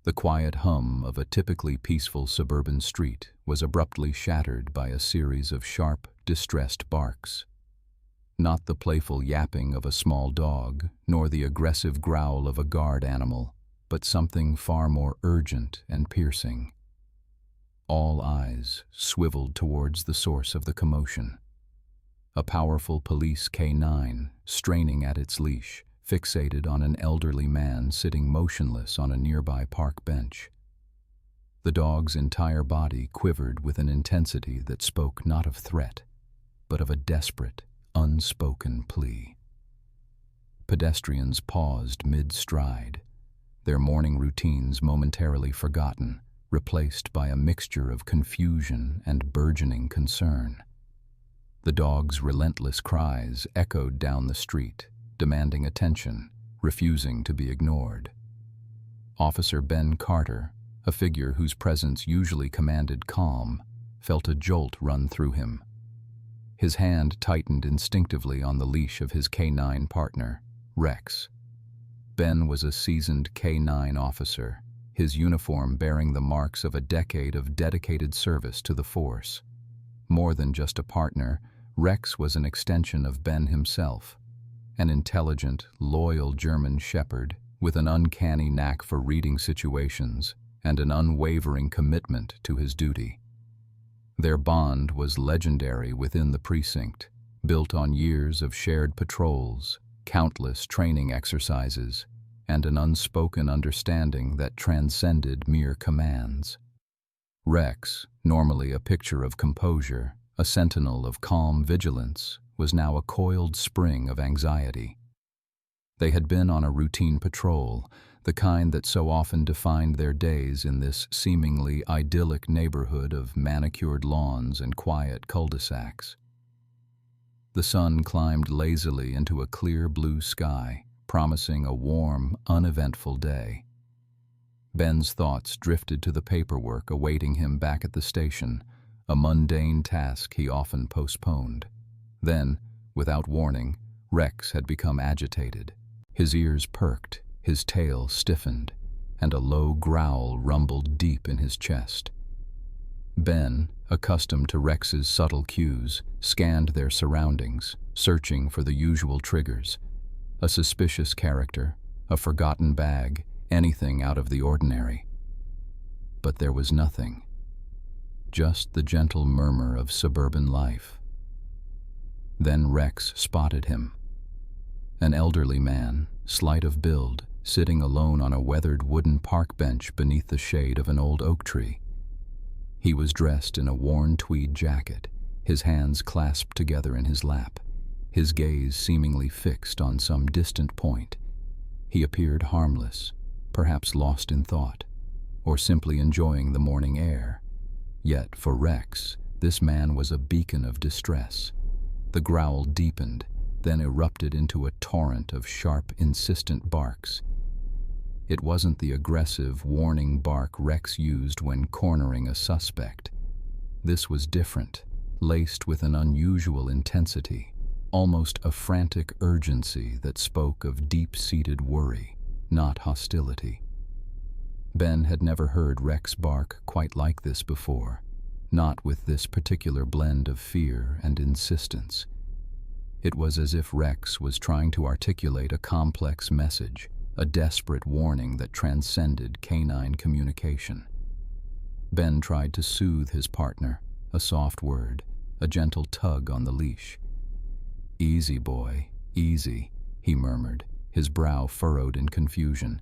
The quiet hum of a typically peaceful suburban street was abruptly shattered by a series of sharp, distressed barks. Not the playful yapping of a small dog, nor the aggressive growl of a guard animal, but something far more urgent and piercing. All eyes swiveled towards the source of the commotion. A powerful police K9, straining at its leash, fixated on an elderly man sitting motionless on a nearby park bench. The dog's entire body quivered with an intensity that spoke not of threat, but of a desperate, unspoken plea. Pedestrians paused mid-stride, their morning routines momentarily forgotten, replaced by a mixture of confusion and burgeoning concern. The dog's relentless cries echoed down the street, demanding attention, refusing to be ignored. Officer Ben Carter, a figure whose presence usually commanded calm, felt a jolt run through him. His hand tightened instinctively on the leash of his K9 partner, Rex. Ben was a seasoned K9 officer, his uniform bearing the marks of a decade of dedicated service to the force. More than just a partner, Rex was an extension of Ben himself, an intelligent, loyal German shepherd with an uncanny knack for reading situations and an unwavering commitment to his duty. Their bond was legendary within the precinct, built on years of shared patrols, countless training exercises, and an unspoken understanding that transcended mere commands. Rex, normally a picture of composure, a sentinel of calm vigilance, was now a coiled spring of anxiety. They had been on a routine patrol, the kind that so often defined their days in this seemingly idyllic neighborhood of manicured lawns and quiet cul-de-sacs. The sun climbed lazily into a clear blue sky, promising a warm, uneventful day. Ben's thoughts drifted to the paperwork awaiting him back at the station, a mundane task he often postponed. Then, without warning, Rex had become agitated. His ears perked, his tail stiffened, and a low growl rumbled deep in his chest. Ben, accustomed to Rex's subtle cues, scanned their surroundings, searching for the usual triggers. A suspicious character, a forgotten bag, anything out of the ordinary. But there was nothing. Just the gentle murmur of suburban life. Then Rex spotted him. An elderly man, slight of build, sitting alone on a weathered wooden park bench beneath the shade of an old oak tree. He was dressed in a worn tweed jacket, his hands clasped together in his lap, his gaze seemingly fixed on some distant point. He appeared harmless, perhaps lost in thought, or simply enjoying the morning air. Yet, for Rex, this man was a beacon of distress. The growl deepened, then erupted into a torrent of sharp, insistent barks. It wasn't the aggressive, warning bark Rex used when cornering a suspect. This was different, laced with an unusual intensity, almost a frantic urgency that spoke of deep-seated worry, not hostility. Ben had never heard Rex bark quite like this before, not with this particular blend of fear and insistence. It was as if Rex was trying to articulate a complex message, a desperate warning that transcended canine communication. Ben tried to soothe his partner, a soft word, a gentle tug on the leash. "Easy, boy, easy," he murmured, his brow furrowed in confusion.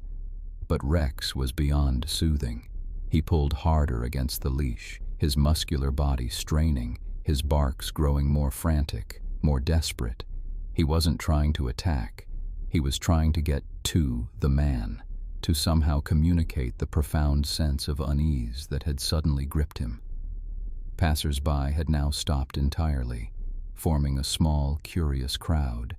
But Rex was beyond soothing. He pulled harder against the leash, his muscular body straining, his barks growing more frantic, more desperate. He wasn't trying to attack. He was trying to get to the man, to somehow communicate the profound sense of unease that had suddenly gripped him. Passers-by had now stopped entirely, forming a small, curious crowd,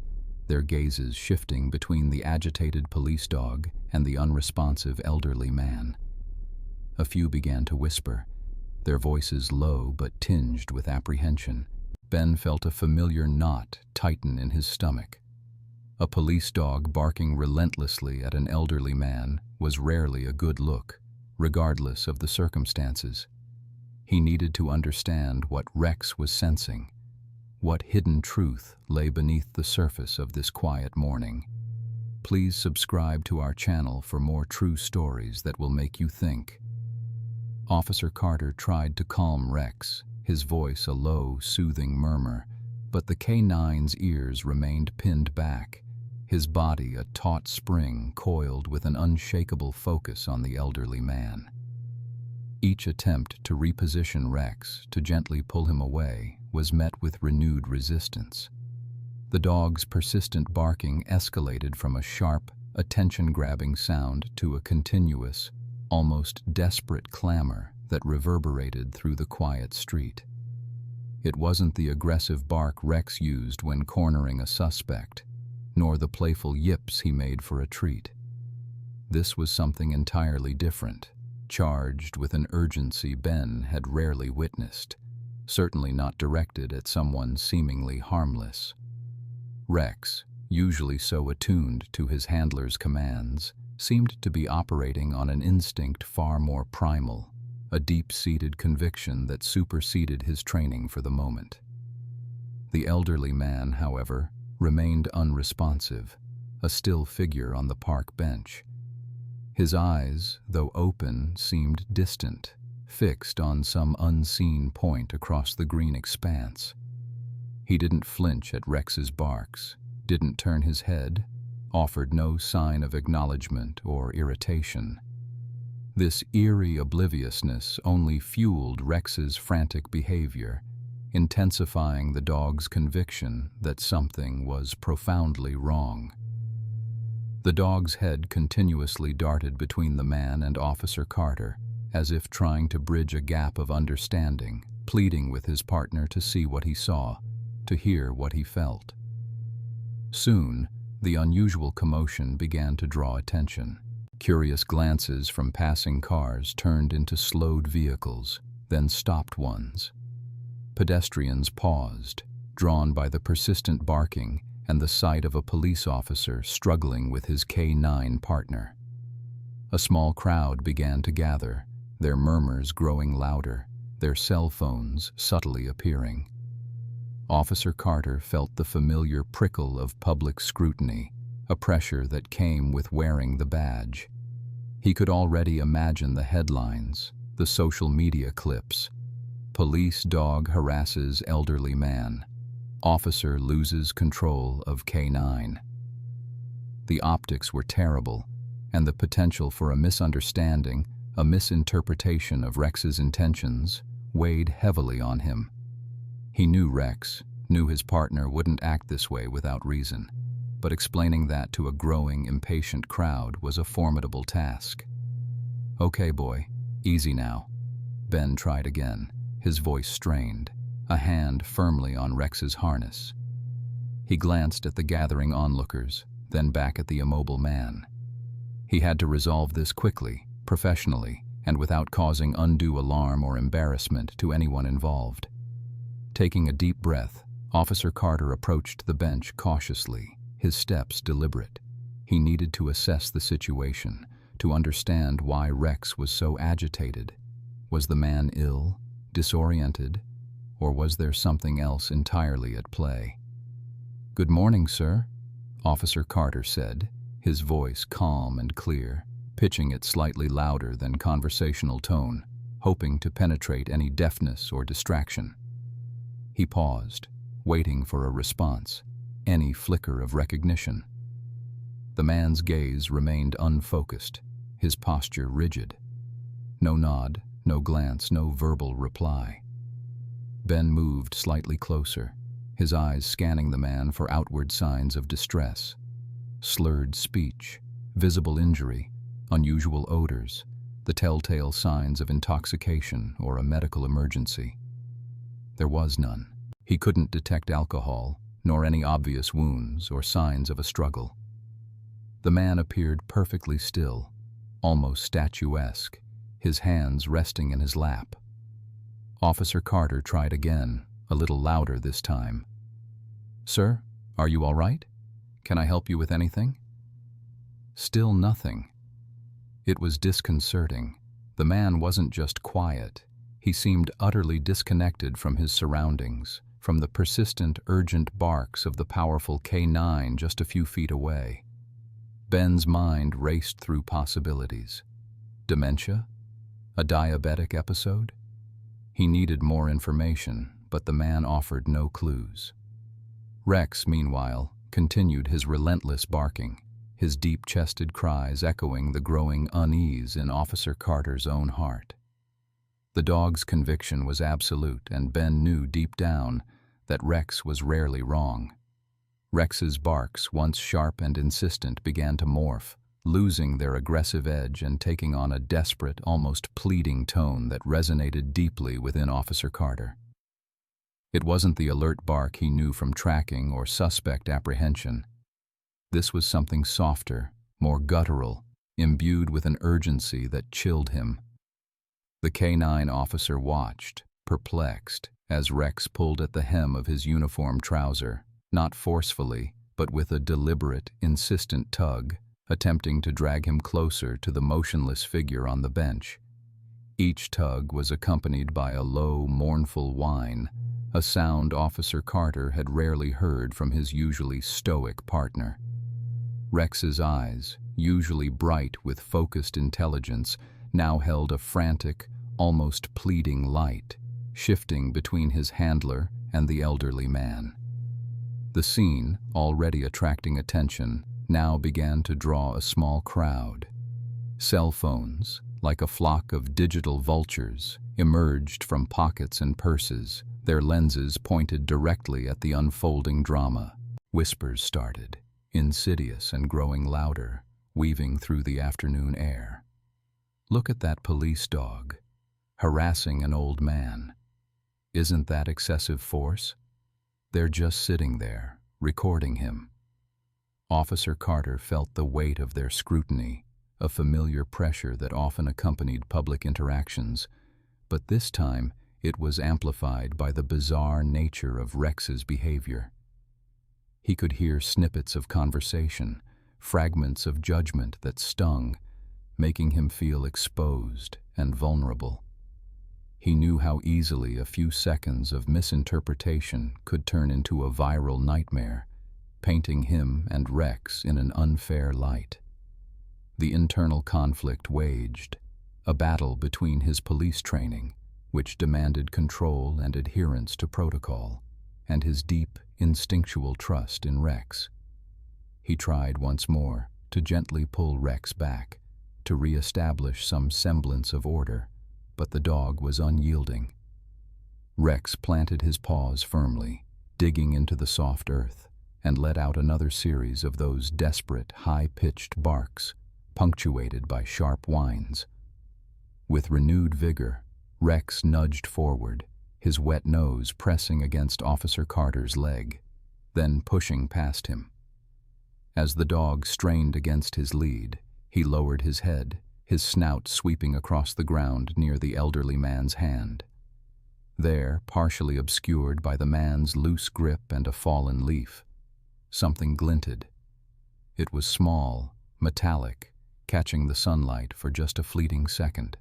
their gazes shifting between the agitated police dog and the unresponsive elderly man. A few began to whisper, their voices low but tinged with apprehension. Ben felt a familiar knot tighten in his stomach. A police dog barking relentlessly at an elderly man was rarely a good look, regardless of the circumstances. He needed to understand what Rex was sensing, what hidden truth lay beneath the surface of this quiet morning. Please subscribe to our channel for more true stories that will make you think. Officer Carter tried to calm Rex, his voice a low, soothing murmur, but the K9's ears remained pinned back, his body a taut spring coiled with an unshakable focus on the elderly man. Each attempt to reposition Rex, to gently pull him away, was met with renewed resistance. The dog's persistent barking escalated from a sharp, attention-grabbing sound to a continuous, almost desperate clamor that reverberated through the quiet street. It wasn't the aggressive bark Rex used when cornering a suspect, nor the playful yips he made for a treat. This was something entirely different, charged with an urgency Ben had rarely witnessed, certainly not directed at someone seemingly harmless. Rex, usually so attuned to his handler's commands, seemed to be operating on an instinct far more primal, a deep-seated conviction that superseded his training for the moment. The elderly man, however, remained unresponsive, a still figure on the park bench. His eyes, though open, seemed distant, fixed on some unseen point across the green expanse. He didn't flinch at Rex's barks, didn't turn his head, offered no sign of acknowledgement or irritation. This eerie obliviousness only fueled Rex's frantic behavior, intensifying the dog's conviction that something was profoundly wrong. The dog's head continuously darted between the man and Officer Carter, as if trying to bridge a gap of understanding, pleading with his partner to see what he saw, to hear what he felt. Soon, the unusual commotion began to draw attention. Curious glances from passing cars turned into slowed vehicles, then stopped ones. Pedestrians paused, drawn by the persistent barking and the sight of a police officer struggling with his K9 partner. A small crowd began to gather, their murmurs growing louder, their cell phones subtly appearing. Officer Carter felt the familiar prickle of public scrutiny, a pressure that came with wearing the badge. He could already imagine the headlines, the social media clips. Police dog harasses elderly man. Officer loses control of K9. The optics were terrible, and the potential for a misunderstanding, a misinterpretation of Rex's intentions, weighed heavily on him. He knew Rex, knew his partner wouldn't act this way without reason, but explaining that to a growing, impatient crowd was a formidable task. "Okay, boy, easy now." Ben tried again, his voice strained, a hand firmly on Rex's harness. He glanced at the gathering onlookers, then back at the immobile man. He had to resolve this quickly, professionally, and without causing undue alarm or embarrassment to anyone involved. Taking a deep breath, Officer Carter approached the bench cautiously, his steps deliberate. He needed to assess the situation, to understand why Rex was so agitated. Was the man ill, disoriented, or was there something else entirely at play? "Good morning, sir," Officer Carter said, his voice calm and clear, pitching it slightly louder than conversational tone, hoping to penetrate any deafness or distraction. He paused, waiting for a response, any flicker of recognition. The man's gaze remained unfocused, his posture rigid. No nod, no glance, no verbal reply. Ben moved slightly closer, his eyes scanning the man for outward signs of distress. Slurred speech, visible injury, unusual odors, the telltale signs of intoxication or a medical emergency. There was none. He couldn't detect alcohol, nor any obvious wounds or signs of a struggle. The man appeared perfectly still, almost statuesque, his hands resting in his lap. Officer Carter tried again, a little louder this time. "Sir, are you all right? Can I help you with anything?" Still nothing. It was disconcerting, The man wasn't just quiet. He seemed utterly disconnected from his surroundings, from the persistent, urgent barks of the powerful K9 just a few feet away. Ben's mind raced through possibilities. Dementia? A diabetic episode? He needed more information, but the man offered no clues. Rex, meanwhile, continued his relentless barking, his deep-chested cries echoing the growing unease in Officer Carter's own heart. The dog's conviction was absolute, and Ben knew deep down that Rex was rarely wrong. Rex's barks, once sharp and insistent, began to morph, losing their aggressive edge and taking on a desperate, almost pleading tone that resonated deeply within Officer Carter. It wasn't the alert bark he knew from tracking or suspect apprehension. This was something softer, more guttural, imbued with an urgency that chilled him. The K9 officer watched, perplexed, as Rex pulled at the hem of his uniform trouser, not forcefully, but with a deliberate, insistent tug, attempting to drag him closer to the motionless figure on the bench. Each tug was accompanied by a low, mournful whine, a sound Officer Carter had rarely heard from his usually stoic partner. Rex's eyes, usually bright with focused intelligence, now held a frantic, almost pleading light, shifting between his handler and the elderly man. The scene, already attracting attention, now began to draw a small crowd. Cell phones, like a flock of digital vultures, emerged from pockets and purses, their lenses pointed directly at the unfolding drama. Whispers started, insidious and growing louder, weaving through the afternoon air. "Look at that police dog, harassing an old man. Isn't that excessive force? They're just sitting there, recording him." Officer Carter felt the weight of their scrutiny, a familiar pressure that often accompanied public interactions, but this time it was amplified by the bizarre nature of Rex's behavior. He could hear snippets of conversation, fragments of judgment that stung, making him feel exposed and vulnerable. He knew how easily a few seconds of misinterpretation could turn into a viral nightmare, painting him and Rex in an unfair light. The internal conflict waged, a battle between his police training, which demanded control and adherence to protocol, and his deep, instinctual trust in Rex. He tried once more to gently pull Rex back, to re-establish some semblance of order, but the dog was unyielding. Rex planted his paws firmly, digging into the soft earth, and let out another series of those desperate, high-pitched barks, punctuated by sharp whines. With renewed vigor, Rex nudged forward, his wet nose pressing against Officer Carter's leg, then pushing past him. As the dog strained against his lead, he lowered his head, his snout sweeping across the ground near the elderly man's hand. There, partially obscured by the man's loose grip and a fallen leaf, something glinted. It was small, metallic, catching the sunlight for just a fleeting second.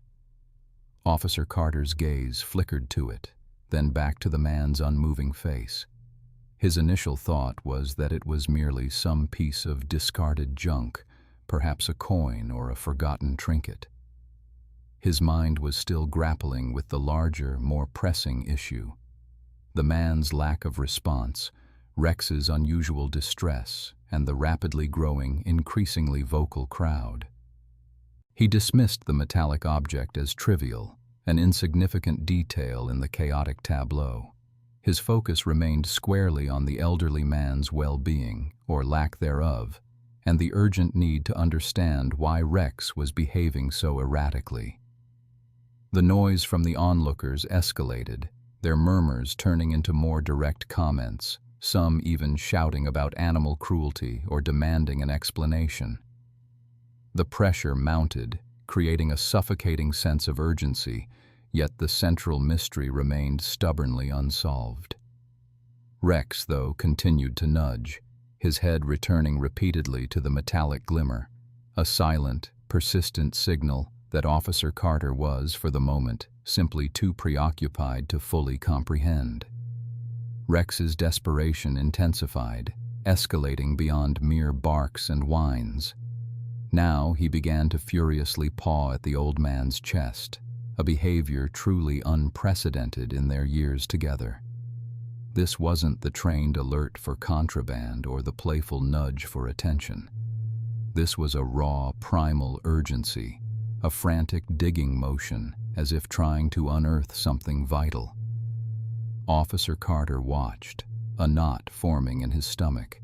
Officer Carter's gaze flickered to it, then back to the man's unmoving face. His initial thought was that it was merely some piece of discarded junk, perhaps a coin or a forgotten trinket. His mind was still grappling with the larger, more pressing issue. The man's lack of response, Rex's unusual distress, and the rapidly growing, increasingly vocal crowd. He dismissed the metallic object as trivial, an insignificant detail in the chaotic tableau. His focus remained squarely on the elderly man's well-being, or lack thereof, and the urgent need to understand why Rex was behaving so erratically. The noise from the onlookers escalated, their murmurs turning into more direct comments, some even shouting about animal cruelty or demanding an explanation. The pressure mounted, creating a suffocating sense of urgency, yet the central mystery remained stubbornly unsolved. Rex, though, continued to nudge, his head returning repeatedly to the metallic glimmer, a silent, persistent signal that Officer Carter was, for the moment, simply too preoccupied to fully comprehend. Rex's desperation intensified, escalating beyond mere barks and whines. Now he began to furiously paw at the old man's chest, a behavior truly unprecedented in their years together. This wasn't the trained alert for contraband or the playful nudge for attention. This was a raw, primal urgency, a frantic digging motion, as if trying to unearth something vital. Officer Carter watched, a knot forming in his stomach.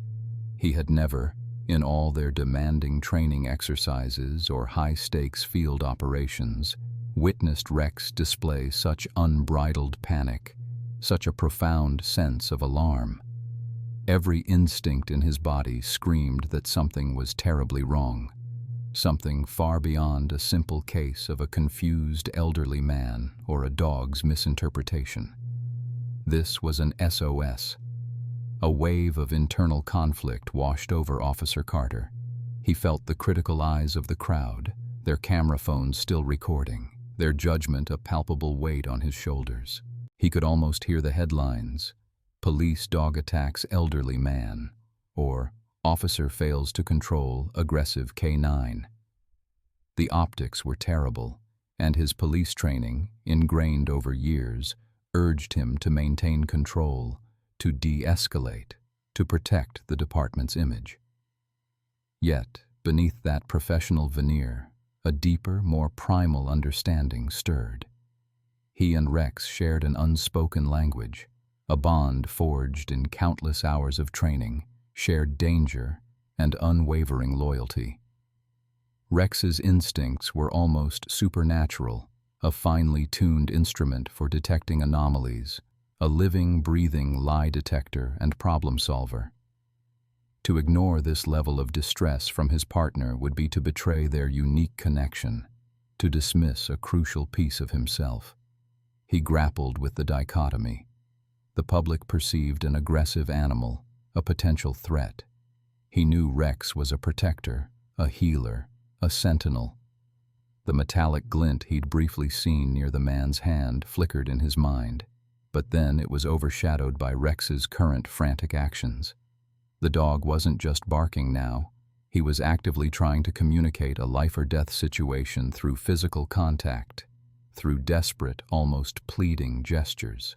He had never, in all their demanding training exercises or high-stakes field operations, witnessed Rex display such unbridled panic, such a profound sense of alarm. Every instinct in his body screamed that something was terribly wrong, something far beyond a simple case of a confused elderly man or a dog's misinterpretation. This was an SOS. A wave of internal conflict washed over Officer Carter. He felt the critical eyes of the crowd, their camera phones still recording, their judgment a palpable weight on his shoulders. He could almost hear the headlines: "Police dog attacks elderly man," or "Officer fails to control aggressive K9." The optics were terrible, and his police training, ingrained over years, urged him to maintain control, to de-escalate, to protect the department's image. Yet, beneath that professional veneer, a deeper, more primal understanding stirred. He and Rex shared an unspoken language, a bond forged in countless hours of training, shared danger, and unwavering loyalty. Rex's instincts were almost supernatural, a finely tuned instrument for detecting anomalies, a living, breathing lie detector and problem solver. To ignore this level of distress from his partner would be to betray their unique connection, to dismiss a crucial piece of himself. He grappled with the dichotomy. The public perceived an aggressive animal, a potential threat. He knew Rex was a protector, a healer, a sentinel. The metallic glint he'd briefly seen near the man's hand flickered in his mind, but then it was overshadowed by Rex's current frantic actions. The dog wasn't just barking now. He was actively trying to communicate a life-or-death situation through physical contact, through desperate, almost pleading gestures.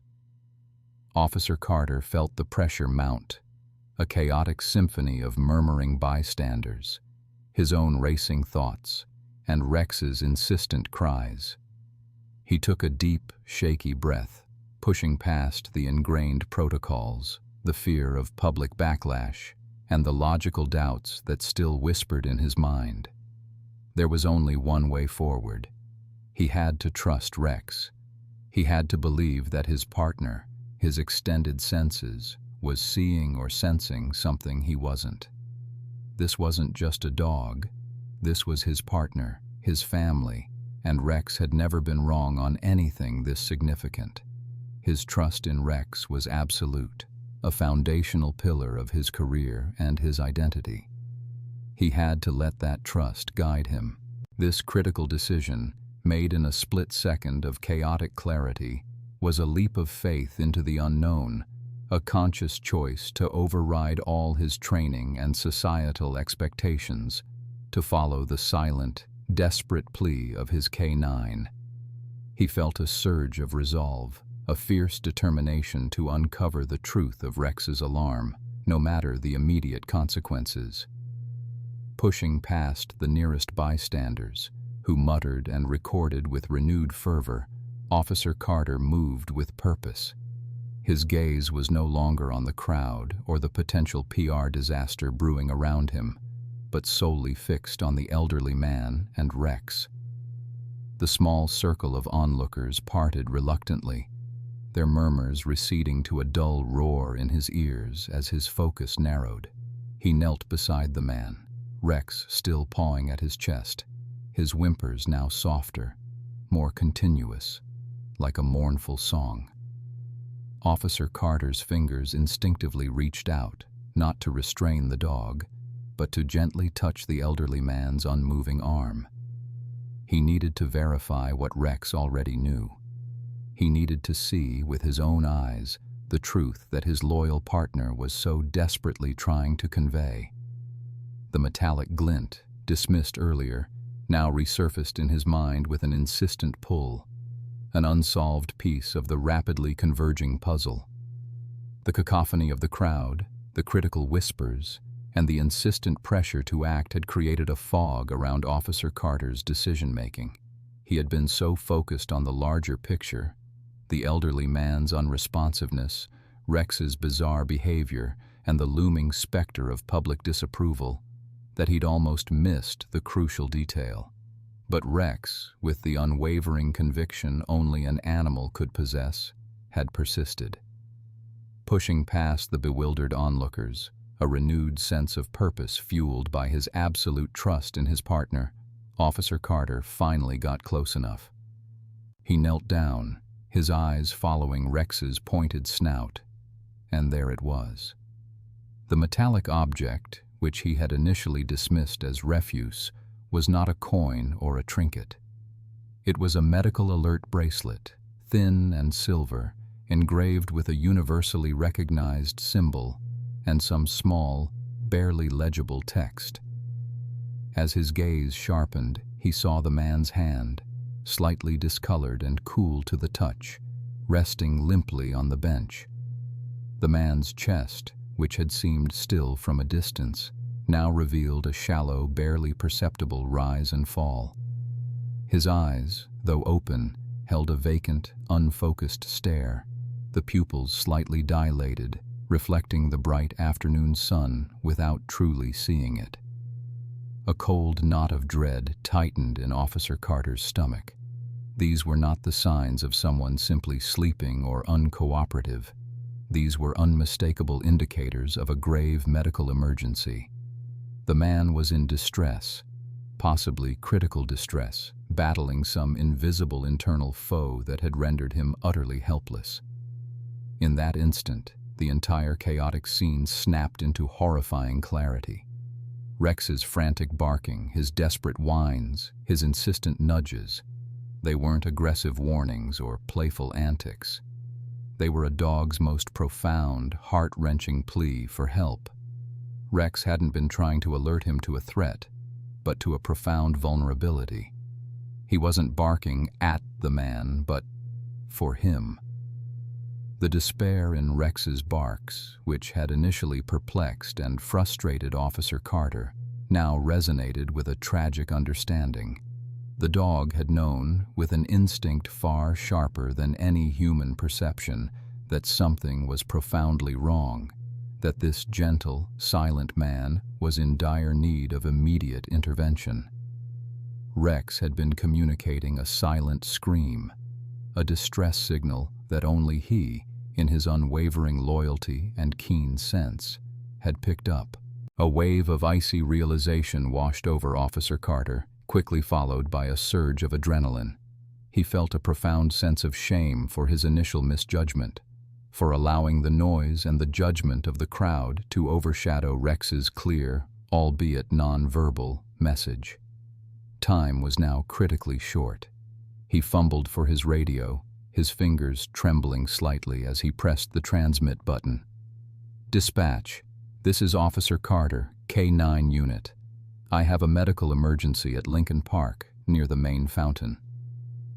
Officer Carter felt the pressure mount, a chaotic symphony of murmuring bystanders, his own racing thoughts, and Rex's insistent cries. He took a deep, shaky breath, pushing past the ingrained protocols, the fear of public backlash, and the logical doubts that still whispered in his mind. There was only one way forward. He had to trust Rex. He had to believe that his partner, his extended senses, was seeing or sensing something he wasn't. This wasn't just a dog. This was his partner, his family, and Rex had never been wrong on anything this significant. His trust in Rex was absolute, a foundational pillar of his career and his identity. He had to let that trust guide him. This critical decision, made in a split second of chaotic clarity, was a leap of faith into the unknown, a conscious choice to override all his training and societal expectations, to follow the silent, desperate plea of his K9. He felt a surge of resolve, a fierce determination to uncover the truth of Rex's alarm, no matter the immediate consequences. Pushing past the nearest bystanders, who muttered and recorded with renewed fervor, Officer Carter moved with purpose. His gaze was no longer on the crowd or the potential PR disaster brewing around him, but solely fixed on the elderly man and Rex. The small circle of onlookers parted reluctantly, their murmurs receding to a dull roar in his ears as his focus narrowed. He knelt beside the man, Rex still pawing at his chest, his whimpers now softer, more continuous, like a mournful song. Officer Carter's fingers instinctively reached out, not to restrain the dog, but to gently touch the elderly man's unmoving arm. He needed to verify what Rex already knew. He needed to see with his own eyes the truth that his loyal partner was so desperately trying to convey. The metallic glint, dismissed earlier, now resurfaced in his mind with an insistent pull, an unsolved piece of the rapidly converging puzzle. The cacophony of the crowd, the critical whispers, and the insistent pressure to act had created a fog around Officer Carter's decision-making. He had been so focused on the larger picture, the elderly man's unresponsiveness, Rex's bizarre behavior, and the looming specter of public disapproval, that he'd almost missed the crucial detail. But Rex, with the unwavering conviction only an animal could possess, had persisted. Pushing past the bewildered onlookers, a renewed sense of purpose fueled by his absolute trust in his partner, Officer Carter finally got close enough. He knelt down, his eyes following Rex's pointed snout, and there it was. The metallic object, which he had initially dismissed as refuse, was not a coin or a trinket. It was a medical alert bracelet, thin and silver, engraved with a universally recognized symbol and some small, barely legible text. As his gaze sharpened, he saw the man's hand, slightly discolored and cool to the touch, resting limply on the bench. The man's chest, which had seemed still from a distance, now revealed a shallow, barely perceptible rise and fall. His eyes, though open, held a vacant, unfocused stare, the pupils slightly dilated, reflecting the bright afternoon sun without truly seeing it. A cold knot of dread tightened in Officer Carter's stomach. These were not the signs of someone simply sleeping or uncooperative. These were unmistakable indicators of a grave medical emergency. The man was in distress, possibly critical distress, battling some invisible internal foe that had rendered him utterly helpless. In that instant, the entire chaotic scene snapped into horrifying clarity. Rex's frantic barking, his desperate whines, his insistent nudges, they weren't aggressive warnings or playful antics. They were a dog's most profound, heart-wrenching plea for help. Rex hadn't been trying to alert him to a threat, but to a profound vulnerability. He wasn't barking at the man, but for him. The despair in Rex's barks, which had initially perplexed and frustrated Officer Carter, now resonated with a tragic understanding. The dog had known, with an instinct far sharper than any human perception, that something was profoundly wrong, that this gentle, silent man was in dire need of immediate intervention. Rex had been communicating a silent scream, a distress signal that only he, in his unwavering loyalty and keen sense, had picked up. A wave of icy realization washed over Officer Carter, quickly followed by a surge of adrenaline. He felt a profound sense of shame for his initial misjudgment, for allowing the noise and the judgment of the crowd to overshadow Rex's clear, albeit non-verbal, message. Time was now critically short. He fumbled for his radio, his fingers trembling slightly as he pressed the transmit button. "Dispatch, this is Officer Carter, K9 unit. I have a medical emergency at Lincoln Park, near the main fountain.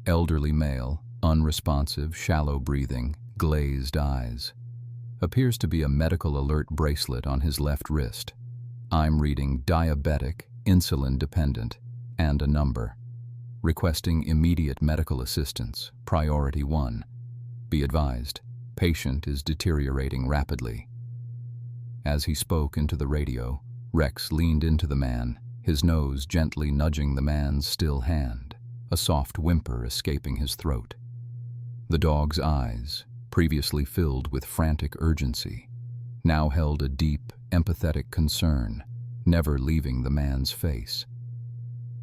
Elderly male, unresponsive, shallow breathing, glazed eyes. Appears to be a medical alert bracelet on his left wrist. I'm reading diabetic, insulin dependent, and a number. Requesting immediate medical assistance, priority 1. Be advised, patient is deteriorating rapidly." As he spoke into the radio, Rex leaned into the man, his nose gently nudging the man's still hand, a soft whimper escaping his throat. The dog's eyes, previously filled with frantic urgency, now held a deep, empathetic concern, never leaving the man's face.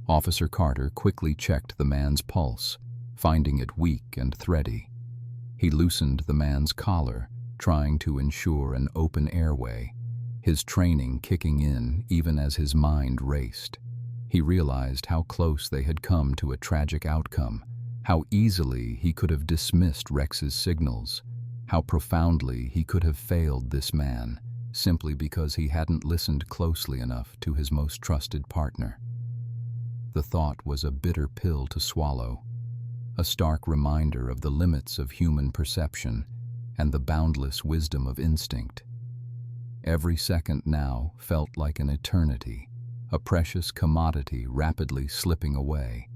Officer Carter quickly checked the man's pulse, finding it weak and thready. He loosened the man's collar, trying to ensure an open airway, his training kicking in even as his mind raced. He realized how close they had come to a tragic outcome, how easily he could have dismissed Rex's signals, how profoundly he could have failed this man simply because he hadn't listened closely enough to his most trusted partner. The thought was a bitter pill to swallow, a stark reminder of the limits of human perception and the boundless wisdom of instinct. Every second now felt like an eternity, a precious commodity rapidly slipping away.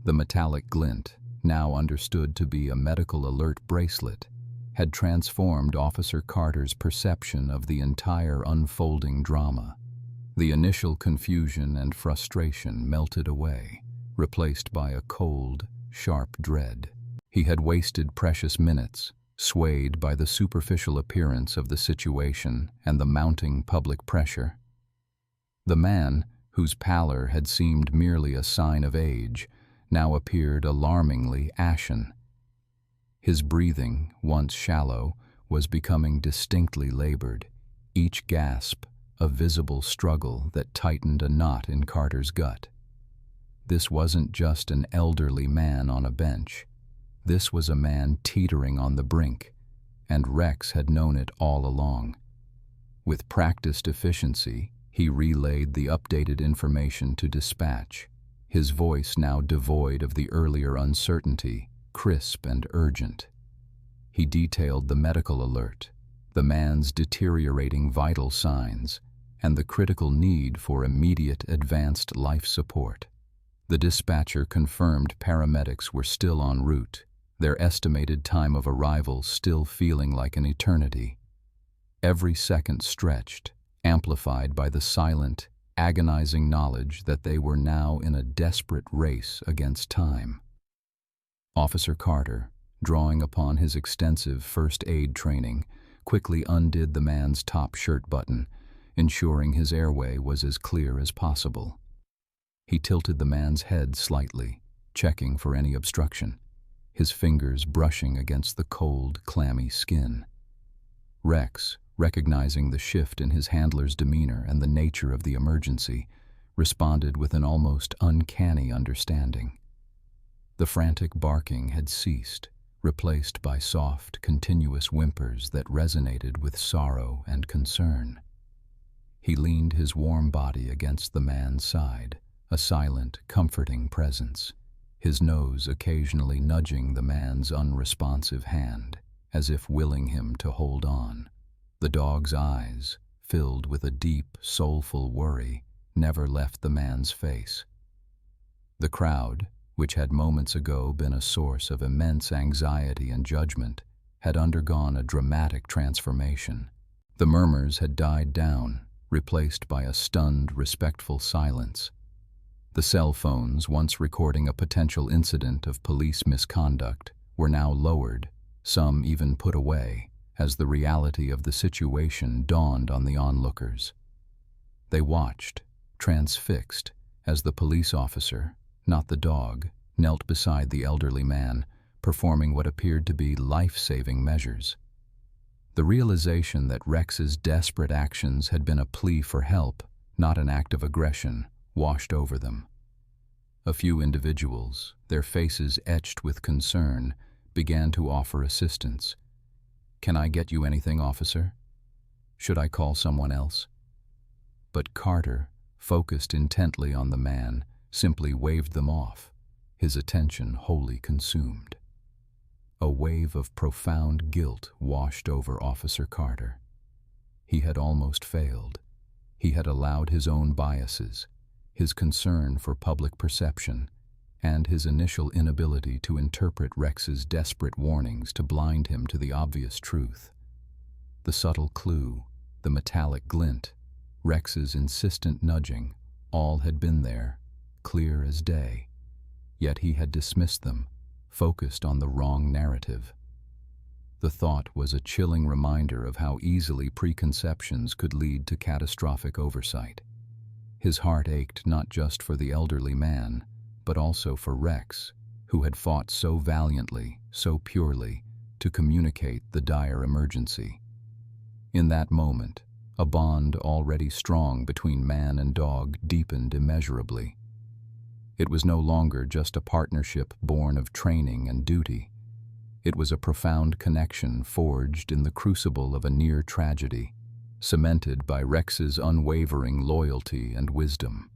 The metallic glint, now understood to be a medical alert bracelet, had transformed Officer Carter's perception of the entire unfolding drama. The initial confusion and frustration melted away, replaced by a cold, sharp dread. He had wasted precious minutes, swayed by the superficial appearance of the situation and the mounting public pressure. The man, whose pallor had seemed merely a sign of age, now appeared alarmingly ashen. His breathing, once shallow, was becoming distinctly labored, each gasp a visible struggle that tightened a knot in Carter's gut. This wasn't just an elderly man on a bench. This was a man teetering on the brink, and Rex had known it all along. With practiced efficiency, he relayed the updated information to dispatch, his voice now devoid of the earlier uncertainty, crisp and urgent. He detailed the medical alert, the man's deteriorating vital signs, and the critical need for immediate advanced life support. The dispatcher confirmed paramedics were still en route, their estimated time of arrival still feeling like an eternity. Every second stretched, amplified by the silent, agonizing knowledge that they were now in a desperate race against time. Officer Carter, drawing upon his extensive first aid training, quickly undid the man's top shirt button, ensuring his airway was as clear as possible. He tilted the man's head slightly, checking for any obstruction, his fingers brushing against the cold, clammy skin. Rex, recognizing the shift in his handler's demeanor and the nature of the emergency, responded with an almost uncanny understanding. The frantic barking had ceased, replaced by soft, continuous whimpers that resonated with sorrow and concern. He leaned his warm body against the man's side, a silent, comforting presence, his nose occasionally nudging the man's unresponsive hand, as if willing him to hold on. The dog's eyes, filled with a deep, soulful worry, never left the man's face. The crowd, which had moments ago been a source of immense anxiety and judgment, had undergone a dramatic transformation. The murmurs had died down, replaced by a stunned, respectful silence. The cell phones, once recording a potential incident of police misconduct, were now lowered, some even put away, as the reality of the situation dawned on the onlookers. They watched, transfixed, as the police officer, not the dog, knelt beside the elderly man, performing what appeared to be life-saving measures. The realization that Rex's desperate actions had been a plea for help, not an act of aggression, washed over them. A few individuals, their faces etched with concern, began to offer assistance. "Can I get you anything, officer? Should I call someone else?" But Carter, focused intently on the man, simply waved them off, his attention wholly consumed. A wave of profound guilt washed over Officer Carter. He had almost failed. He had allowed his own biases, his concern for public perception, and his initial inability to interpret Rex's desperate warnings to blind him to the obvious truth. The subtle clue, the metallic glint, Rex's insistent nudging, all had been there, clear as day. Yet he had dismissed them, focused on the wrong narrative. The thought was a chilling reminder of how easily preconceptions could lead to catastrophic oversight. His heart ached not just for the elderly man, but also for Rex, who had fought so valiantly, so purely, to communicate the dire emergency. In that moment, a bond already strong between man and dog deepened immeasurably. It was no longer just a partnership born of training and duty. It was a profound connection forged in the crucible of a near tragedy, cemented by Rex's unwavering loyalty and wisdom.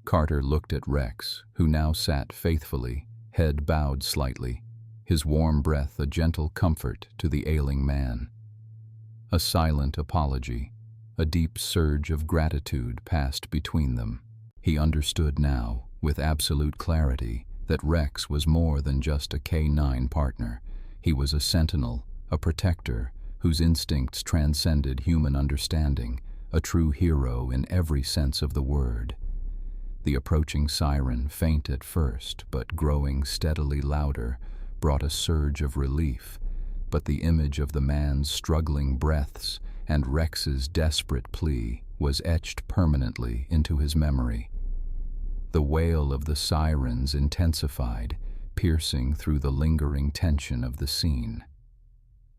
Carter looked at Rex, who now sat faithfully, head bowed slightly, his warm breath a gentle comfort to the ailing man. A silent apology, a deep surge of gratitude passed between them. He understood now, with absolute clarity, that Rex was more than just a K-9 partner. He was a sentinel, a protector, whose instincts transcended human understanding, a true hero in every sense of the word. The approaching siren, faint at first, but growing steadily louder, brought a surge of relief, but the image of the man's struggling breaths and Rex's desperate plea was etched permanently into his memory. The wail of the sirens intensified, piercing through the lingering tension of the scene.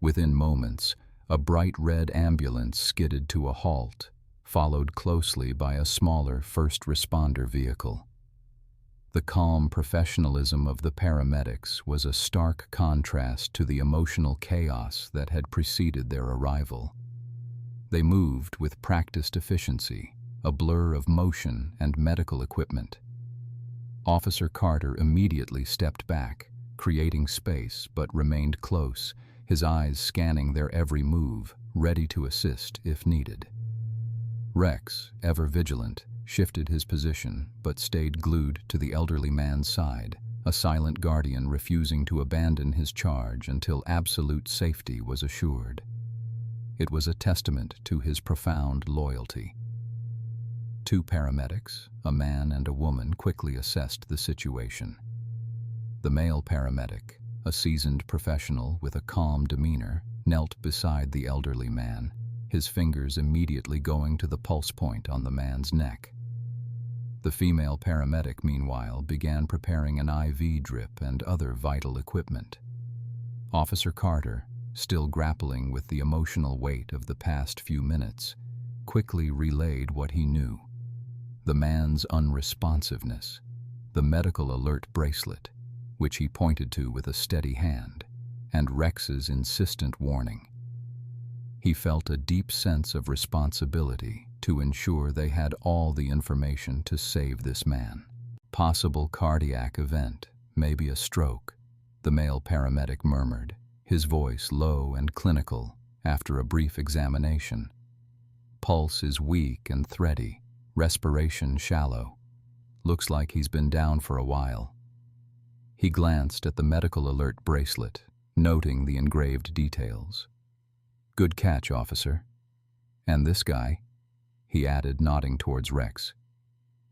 Within moments, a bright red ambulance skidded to a halt, followed closely by a smaller first responder vehicle. The calm professionalism of the paramedics was a stark contrast to the emotional chaos that had preceded their arrival. They moved with practiced efficiency, a blur of motion and medical equipment. Officer Carter immediately stepped back, creating space, but remained close, his eyes scanning their every move, ready to assist if needed. Rex, ever vigilant, shifted his position, but stayed glued to the elderly man's side, a silent guardian refusing to abandon his charge until absolute safety was assured. It was a testament to his profound loyalty. Two paramedics, a man and a woman, quickly assessed the situation. The male paramedic, a seasoned professional with a calm demeanor, knelt beside the elderly man, his fingers immediately going to the pulse point on the man's neck. The female paramedic, meanwhile, began preparing an IV drip and other vital equipment. Officer Carter, still grappling with the emotional weight of the past few minutes, quickly relayed what he knew. The man's unresponsiveness, the medical alert bracelet, which he pointed to with a steady hand, and Rex's insistent warning. He felt a deep sense of responsibility to ensure they had all the information to save this man. Possible cardiac event, maybe a stroke, the male paramedic murmured, his voice low and clinical after a brief examination. Pulse is weak and thready, respiration shallow. Looks like he's been down for a while. He glanced at the medical alert bracelet, noting the engraved details. Good catch, officer. And this guy, he added, nodding towards Rex.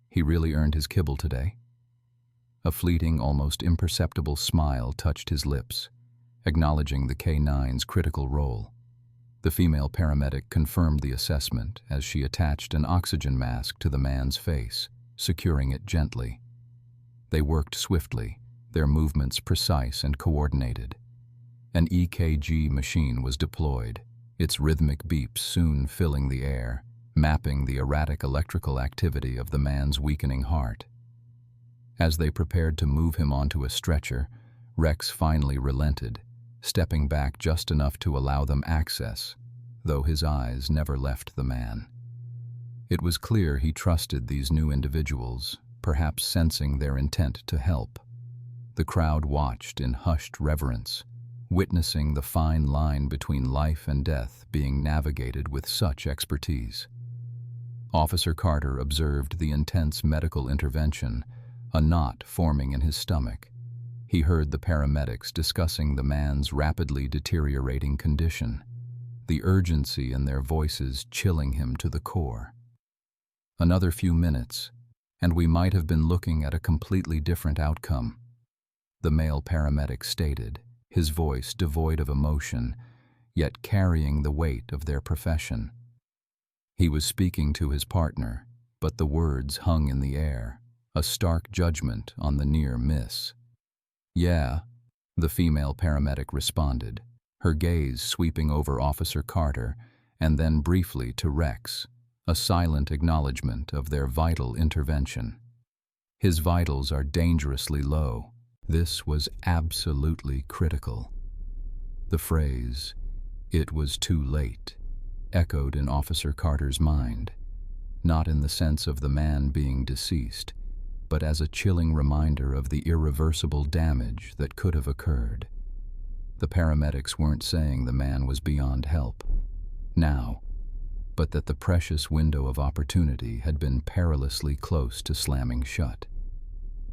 He really earned his kibble today. A fleeting, almost imperceptible smile touched his lips, acknowledging the K-9's critical role. The female paramedic confirmed the assessment as she attached an oxygen mask to the man's face, securing it gently. They worked swiftly, their movements precise and coordinated. An EKG machine was deployed, its rhythmic beeps soon filling the air, mapping the erratic electrical activity of the man's weakening heart. As they prepared to move him onto a stretcher, Rex finally relented, stepping back just enough to allow them access, though his eyes never left the man. It was clear he trusted these new individuals, perhaps sensing their intent to help. The crowd watched in hushed reverence, witnessing the fine line between life and death being navigated with such expertise. Officer Carter observed the intense medical intervention, a knot forming in his stomach. He heard the paramedics discussing the man's rapidly deteriorating condition, the urgency in their voices chilling him to the core. Another few minutes, and we might have been looking at a completely different outcome, the male paramedic stated, his voice devoid of emotion, yet carrying the weight of their profession. He was speaking to his partner, but the words hung in the air, a stark judgment on the near miss. Yeah, the female paramedic responded, her gaze sweeping over Officer Carter and then briefly to Rex, a silent acknowledgement of their vital intervention. His vitals are dangerously low. This was absolutely critical. The phrase, "It was too late," echoed in Officer Carter's mind, not in the sense of the man being deceased, but as a chilling reminder of the irreversible damage that could have occurred. The paramedics weren't saying the man was beyond help now, but that the precious window of opportunity had been perilously close to slamming shut.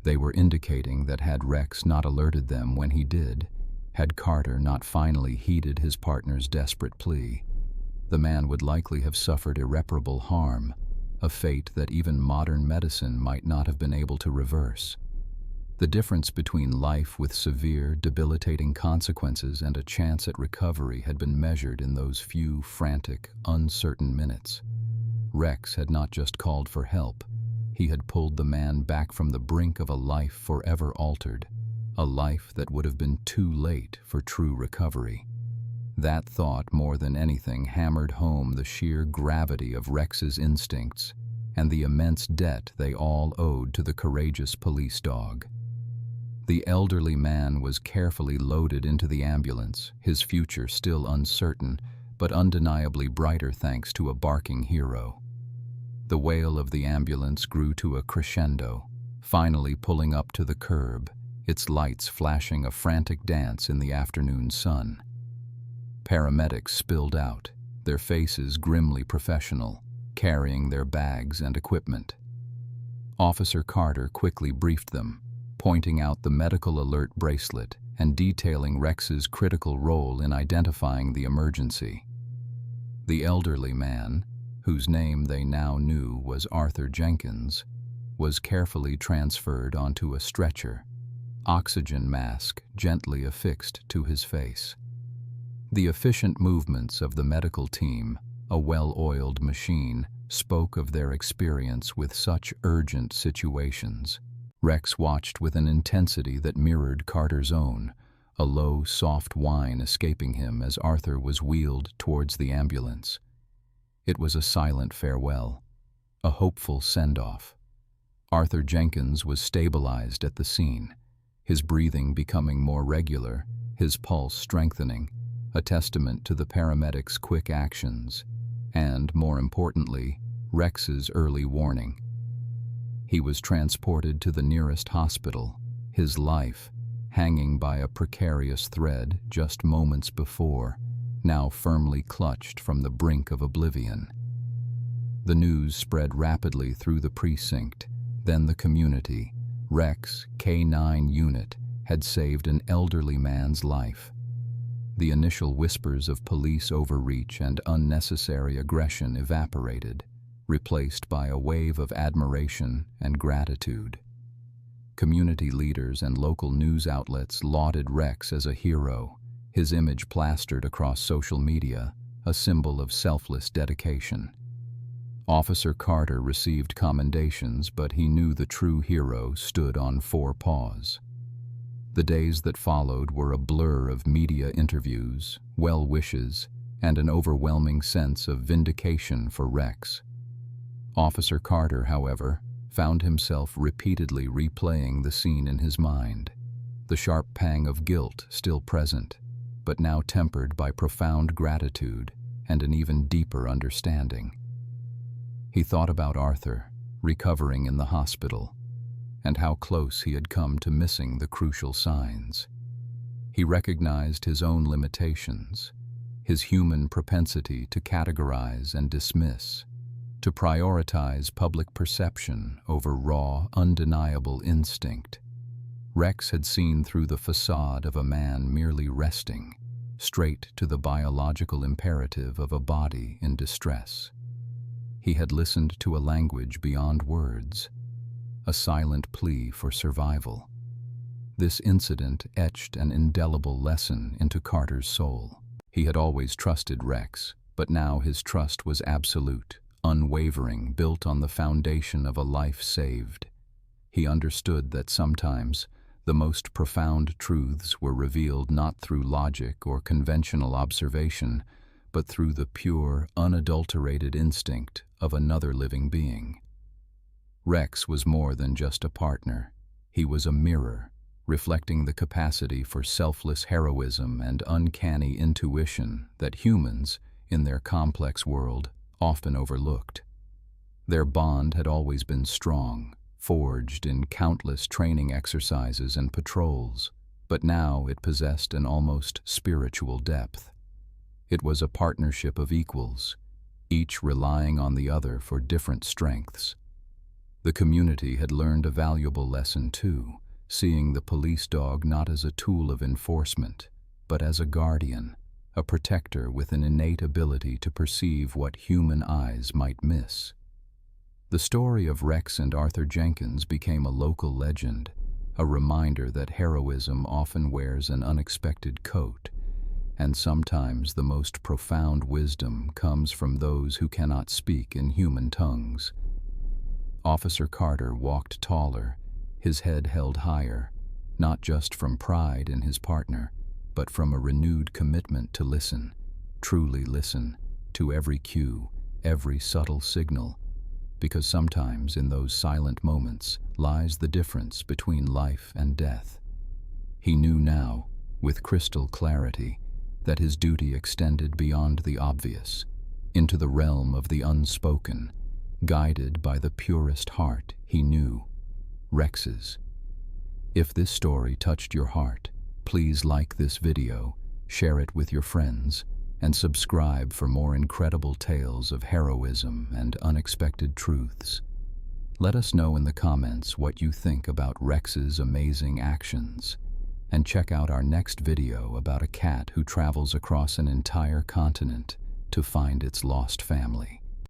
They were indicating that had Rex not alerted them when he did, had Carter not finally heeded his partner's desperate plea, the man would likely have suffered irreparable harm, a fate that even modern medicine might not have been able to reverse. The difference between life with severe, debilitating consequences and a chance at recovery had been measured in those few frantic, uncertain minutes. Rex had not just called for help, he had pulled the man back from the brink of a life forever altered, a life that would have been too late for true recovery. That thought, more than anything, hammered home the sheer gravity of Rex's instincts and the immense debt they all owed to the courageous police dog. The elderly man was carefully loaded into the ambulance, his future still uncertain, but undeniably brighter thanks to a barking hero. The wail of the ambulance grew to a crescendo, finally pulling up to the curb, its lights flashing a frantic dance in the afternoon sun. Paramedics spilled out, their faces grimly professional, carrying their bags and equipment. Officer Carter quickly briefed them, pointing out the medical alert bracelet and detailing Rex's critical role in identifying the emergency. The elderly man, whose name they now knew was Arthur Jenkins, was carefully transferred onto a stretcher, oxygen mask gently affixed to his face. The efficient movements of the medical team, a well-oiled machine, spoke of their experience with such urgent situations. Rex watched with an intensity that mirrored Carter's own, a low, soft whine escaping him as Arthur was wheeled towards the ambulance. It was a silent farewell, a hopeful send-off. Arthur Jenkins was stabilized at the scene, his breathing becoming more regular, his pulse strengthening, a testament to the paramedics' quick actions, and, more importantly, Rex's early warning. He was transported to the nearest hospital, his life, hanging by a precarious thread just moments before, now firmly clutched from the brink of oblivion. The news spread rapidly through the precinct, then the community. Rex, K9 unit, had saved an elderly man's life. The initial whispers of police overreach and unnecessary aggression evaporated, replaced by a wave of admiration and gratitude. Community leaders and local news outlets lauded Rex as a hero, his image plastered across social media, a symbol of selfless dedication. Officer Carter received commendations, but he knew the true hero stood on four paws. The days that followed were a blur of media interviews, well wishes, and an overwhelming sense of vindication for Rex. Officer Carter, however, found himself repeatedly replaying the scene in his mind, the sharp pang of guilt still present, but now tempered by profound gratitude and an even deeper understanding. He thought about Arthur, recovering in the hospital, and how close he had come to missing the crucial signs. He recognized his own limitations, his human propensity to categorize and dismiss, to prioritize public perception over raw, undeniable instinct. Rex had seen through the facade of a man merely resting, straight to the biological imperative of a body in distress. He had listened to a language beyond words, a silent plea for survival. This incident etched an indelible lesson into Carter's soul. He had always trusted Rex, but now his trust was absolute, unwavering, built on the foundation of a life saved. He understood that sometimes the most profound truths were revealed not through logic or conventional observation, but through the pure, unadulterated instinct of another living being. Rex was more than just a partner. He was a mirror, reflecting the capacity for selfless heroism and uncanny intuition that humans, in their complex world, often overlooked. Their bond had always been strong, forged in countless training exercises and patrols, but now it possessed an almost spiritual depth. It was a partnership of equals, each relying on the other for different strengths. The community had learned a valuable lesson too, seeing the police dog not as a tool of enforcement, but as a guardian, a protector with an innate ability to perceive what human eyes might miss. The story of Rex and Arthur Jenkins became a local legend, a reminder that heroism often wears an unexpected coat, and sometimes the most profound wisdom comes from those who cannot speak in human tongues. Officer Carter walked taller, his head held higher, not just from pride in his partner, but from a renewed commitment to listen, truly listen, to every cue, every subtle signal, because sometimes in those silent moments lies the difference between life and death. He knew now, with crystal clarity, that his duty extended beyond the obvious, into the realm of the unspoken, guided by the purest heart he knew, Rex's. If this story touched your heart, please like this video, share it with your friends, and subscribe for more incredible tales of heroism and unexpected truths. Let us know in the comments what you think about Rex's amazing actions, and check out our next video about a cat who travels across an entire continent to find its lost family.